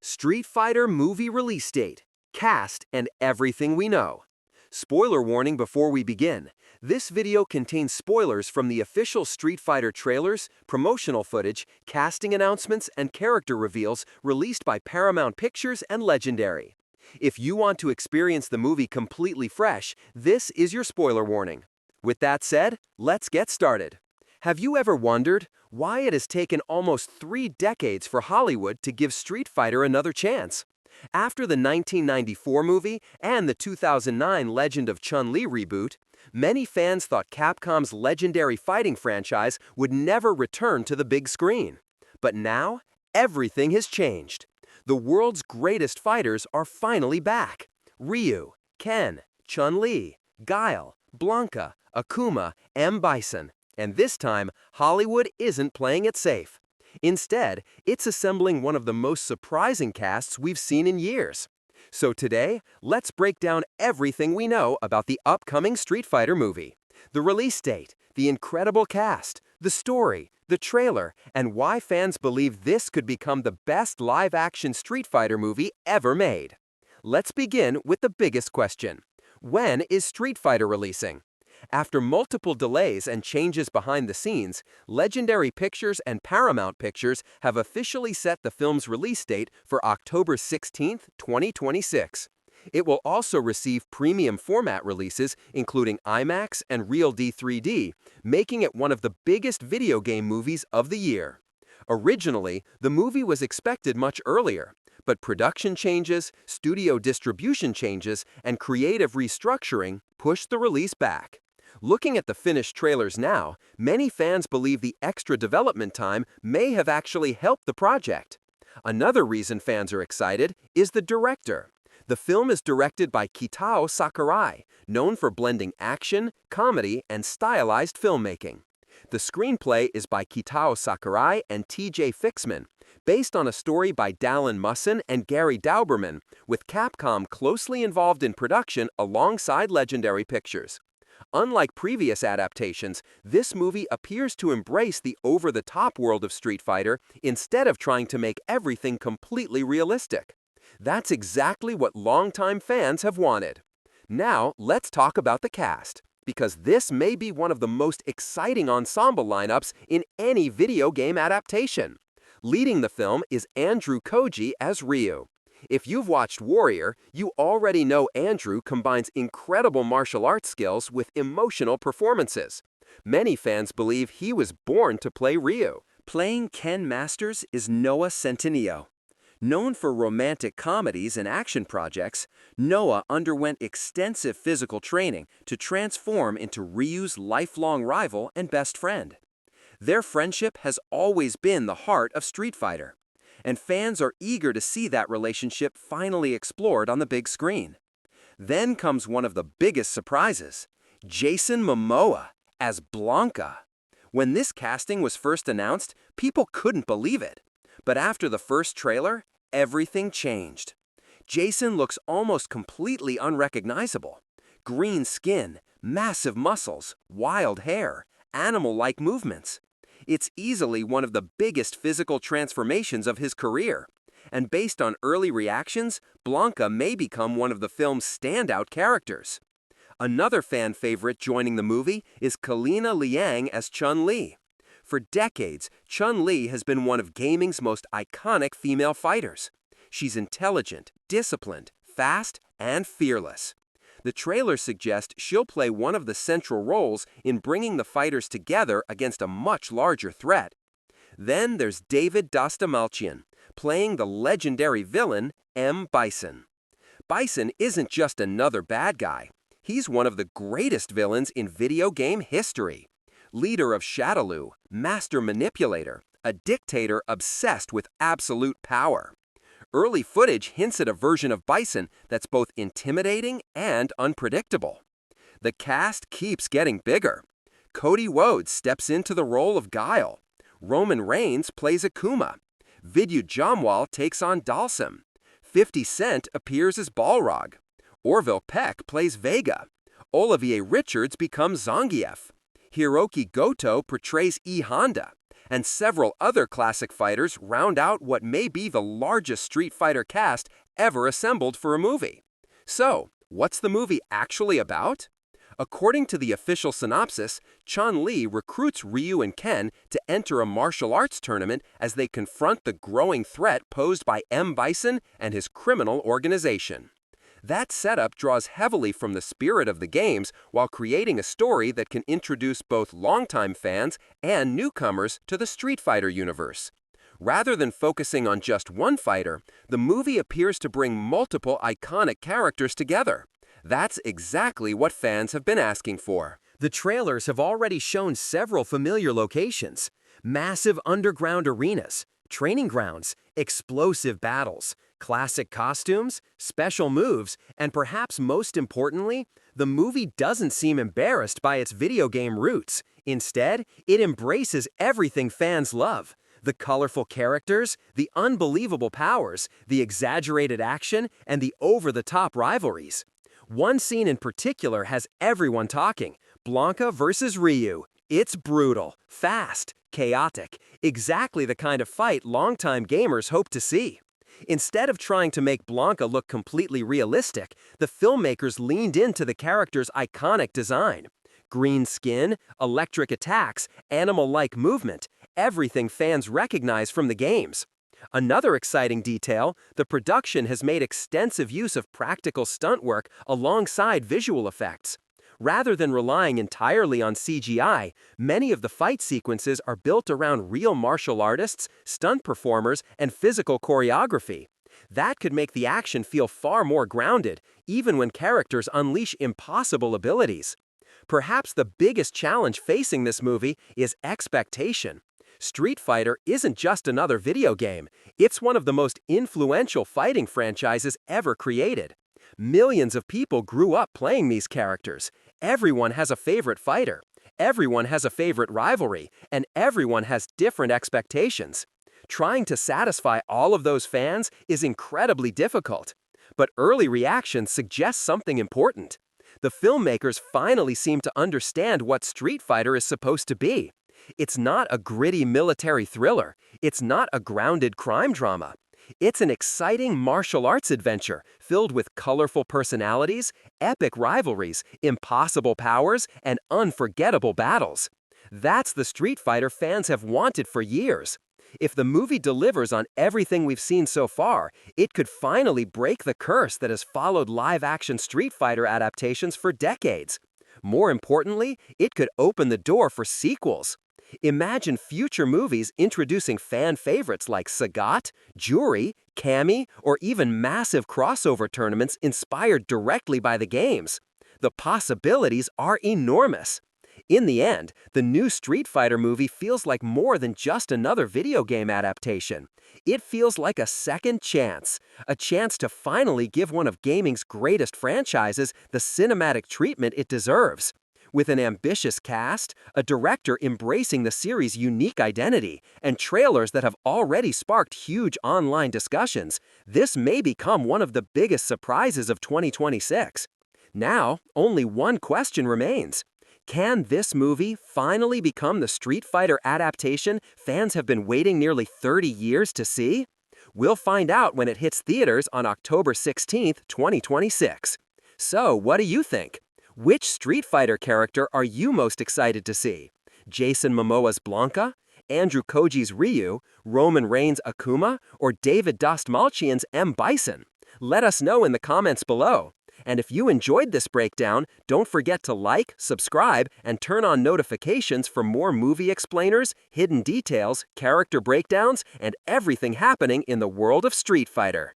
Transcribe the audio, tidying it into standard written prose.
Street Fighter movie release date, cast, and everything we know. Spoiler warning before we begin. This video contains spoilers from the official Street Fighter trailers, promotional footage, casting announcements, and character reveals released by Paramount Pictures and Legendary. If you want to experience the movie completely fresh, this is your spoiler warning. With that said, let's get started. Have you ever wondered why it has taken almost 3 decades for Hollywood to give Street Fighter another chance? After the 1994 movie and the 2009 Legend of Chun-Li reboot, many fans thought Capcom's legendary fighting franchise would never return to the big screen. But now, everything has changed. The world's greatest fighters are finally back. Ryu, Ken, Chun-Li, Guile, Blanka, Akuma, and Bison. And this time, Hollywood isn't playing it safe. Instead, it's assembling one of the most surprising casts we've seen in years. So today, let's break down everything we know about the upcoming Street Fighter movie. The release date, the incredible cast, the story, the trailer, and why fans believe this could become the best live-action Street Fighter movie ever made. Let's begin with the biggest question. When is Street Fighter releasing? After multiple delays and changes behind the scenes, Legendary Pictures and Paramount Pictures have officially set the film's release date for October 16, 2026. It will also receive premium format releases, including IMAX and Real D 3D, making it one of the biggest video game movies of the year. Originally, the movie was expected much earlier, but production changes, studio distribution changes, and creative restructuring pushed the release back. Looking at the finished trailers now, many fans believe the extra development time may have actually helped the project. Another reason fans are excited is the director. The film is directed by Kitao Sakurai, known for blending action, comedy, and stylized filmmaking. The screenplay is by Kitao Sakurai and T.J. Fixman, based on a story by Dhalsim and Gary Dauberman, with Capcom closely involved in production alongside Legendary Pictures. Unlike previous adaptations, this movie appears to embrace the over-the-top world of Street Fighter instead of trying to make everything completely realistic. That's exactly what longtime fans have wanted. Now, let's talk about the cast, because this may be one of the most exciting ensemble lineups in any video game adaptation. Leading the film is Andrew Koji as Ryu. If you've watched Warrior, you already know Andrew combines incredible martial arts skills with emotional performances. Many fans believe he was born to play Ryu. Playing Ken Masters is Noah Centineo. Known for romantic comedies and action projects, Noah underwent extensive physical training to transform into Ryu's lifelong rival and best friend. Their friendship has always been the heart of Street Fighter, and fans are eager to see that relationship finally explored on the big screen. Then comes one of the biggest surprises, Jason Momoa as Blanka. When this casting was first announced, people couldn't believe it. But after the first trailer, everything changed. Jason looks almost completely unrecognizable. Green skin, massive muscles, wild hair, animal-like movements. It's easily one of the biggest physical transformations of his career. And based on early reactions, Blanka may become one of the film's standout characters. Another fan favorite joining the movie is Callina Liang as Chun-Li. For decades, Chun-Li has been one of gaming's most iconic female fighters. She's intelligent, disciplined, fast, and fearless. The trailers suggest she'll play one of the central roles in bringing the fighters together against a much larger threat. Then there's Dastmalchian, playing the legendary villain Bison. Bison isn't just another bad guy. He's one of the greatest villains in video game history. Leader of Shadaloo, master manipulator, a dictator obsessed with absolute power. Early footage hints at a version of Bison that's both intimidating and unpredictable. The cast keeps getting bigger. Cody Rhodes steps into the role of Guile. Roman Reigns plays Akuma. Vidyut Jammwal takes on Dhalsim. 50 Cent appears as Balrog. Orville Peck plays Vega. Olivier Richards becomes Zangief. Hiroki Goto portrays E. Honda. and several other classic fighters round out what may be the largest Street Fighter cast ever assembled for a movie. So, what's the movie actually about? According to the official synopsis, Chun-Li recruits Ryu and Ken to enter a martial arts tournament as they confront the growing threat posed by Bison and his criminal organization. That setup draws heavily from the spirit of the games while creating a story that can introduce both longtime fans and newcomers to the Street Fighter universe. Rather than focusing on just one fighter, the movie appears to bring multiple iconic characters together. That's exactly what fans have been asking for. The trailers have already shown several familiar locations: massive underground arenas, training grounds, explosive battles, classic costumes, special moves, and perhaps most importantly, the movie doesn't seem embarrassed by its video game roots. Instead, it embraces everything fans love: the colorful characters, the unbelievable powers, the exaggerated action, and the over-the-top rivalries. One scene in particular has everyone talking: Blanka versus Ryu. It's brutal, fast, chaotic, exactly the kind of fight longtime gamers hope to see. Instead of trying to make Blanka look completely realistic, the filmmakers leaned into the character's iconic design. Green skin, electric attacks, animal-like movement, everything fans recognize from the games. Another exciting detail: the production has made extensive use of practical stunt work alongside visual effects. Rather than relying entirely on CGI, many of the fight sequences are built around real martial artists, stunt performers, and physical choreography. That could make the action feel far more grounded, even when characters unleash impossible abilities. Perhaps the biggest challenge facing this movie is expectation. Street Fighter isn't just another video game, it's one of the most influential fighting franchises ever created. Millions of people grew up playing these characters. Everyone has a favorite fighter, everyone has a favorite rivalry, and everyone has different expectations. Trying to satisfy all of those fans is incredibly difficult. But early reactions suggest something important. The filmmakers finally seem to understand what Street Fighter is supposed to be. It's not a gritty military thriller. It's not a grounded crime drama. It's an exciting martial arts adventure filled with colorful personalities, epic rivalries, impossible powers, and unforgettable battles. That's the Street Fighter fans have wanted for years. If the movie delivers on everything we've seen so far, it could finally break the curse that has followed live-action Street Fighter adaptations for decades. More importantly, it could open the door for sequels. Imagine future movies introducing fan favorites like Sagat, Juri, Cammy, or even massive crossover tournaments inspired directly by the games. The possibilities are enormous. In the end, the new Street Fighter movie feels like more than just another video game adaptation. It feels like a second chance, a chance to finally give one of gaming's greatest franchises the cinematic treatment it deserves. With an ambitious cast, a director embracing the series' unique identity, and trailers that have already sparked huge online discussions, this may become one of the biggest surprises of 2026. Now, only one question remains. Can this movie finally become the Street Fighter adaptation fans have been waiting nearly 30 years to see? We'll find out when it hits theaters on October 16, 2026. So, what do you think? Which Street Fighter character are you most excited to see? Jason Momoa's Blanka, Andrew Koji's Ryu, Roman Reigns' Akuma, or David Dastmalchian's Bison? Let us know in the comments below. And if you enjoyed this breakdown, don't forget to like, subscribe, and turn on notifications for more movie explainers, hidden details, character breakdowns, and everything happening in the world of Street Fighter.